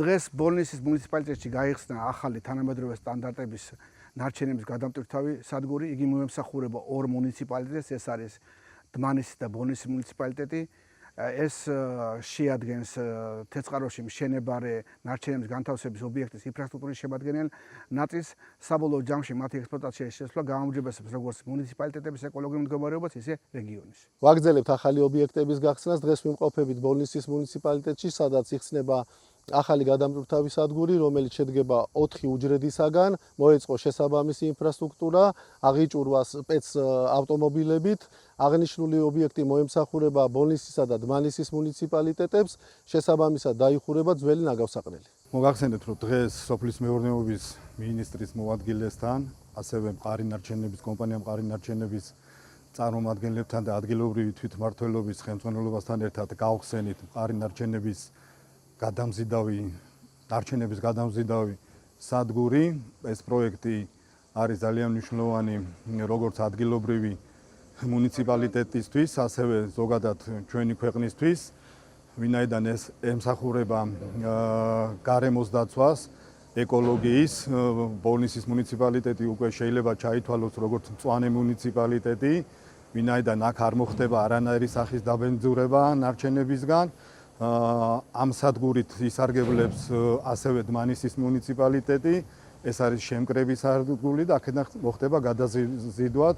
დღეს ბოლნისის მუნიციპალიტეტში გაიხსნა ახალი თანამედროვე სტანდარტების ნარჩენების გადამტვირთვავი სადგური. იგი მიემსახურება ორ მუნიციპალიტეტს, ეს არის დმანისის და ბოლნისის მუნიციპალიტეტი. ეს შეადგენს თეცხაროში მშენებარე ნარჩენების განთავსების ობიექტის ინფრასტრუქტურის შემადგენელ ნაწილს. საბოლოო ჯამში მათი ექსპლუატაციის შესვლა გაუმჯობესებს როგორც მუნიციპალიტეტების ეკოლოგიურ მდგომარეობას, ისე რეგიონის. ვაგრძელებთ ახალი ობიექტების გახსნას. დღეს ვიმყოფებით ბოლნისის მუნიციპალიტეტში, სადაც იხსნება ახალი გადამტვირთვავი სადგური, რომელიც შედგება 4 უჯრედისაგან, მოეწყო შესაბამისი ინფრასტრუქტურა, აღიჭურვა სპეც ავტომობილებით. აღნიშნული ობიექტი მოემსახურება ბოლნისისა და დმანისის მუნიციპალიტეტებს, შესაბამისად დაიხურება ძველი ნაგავსაყრელი. მოგახსენებთ, რომ დღეს სოფლის მეურნეობის მინისტრის მოადგილესთან, ასევე მყარი ნარჩენების კომპანია მყარი ნარჩენების წარმომადგენლებთან და ადგილობრივი თვითმმართველობის ხელმძღვანელობასთან ერთად გავხსენით მყარი ნარჩენების ნარჩენების გადამზიდავი სადგური. ეს პროექტი არის ძალიან მნიშვნელოვანი როგორც ადგილობრივი მუნიციპალიტეტისთვის, ასევე ზოგადად ჩვენი ქვეყნისთვის, ვინაიდან ეს ემსახურება გარემოს დაცვას, ეკოლოგიის. ბოლნისის მუნიციპალიტეტი უკვე შეიძლება ჩაითვალოს როგორც მწვანე მუნიციპალიტეტი, ვინაიდან აქ არ მოხდება არანაირი სახის დაბინძურება ნარჩენებისგან. ამ სადგურით ისარგებლებს ასევე დმანისის მუნიციპალიტეტი. ეს არის შემკრების სადგური და აქედან მოხდება გადაზიდვა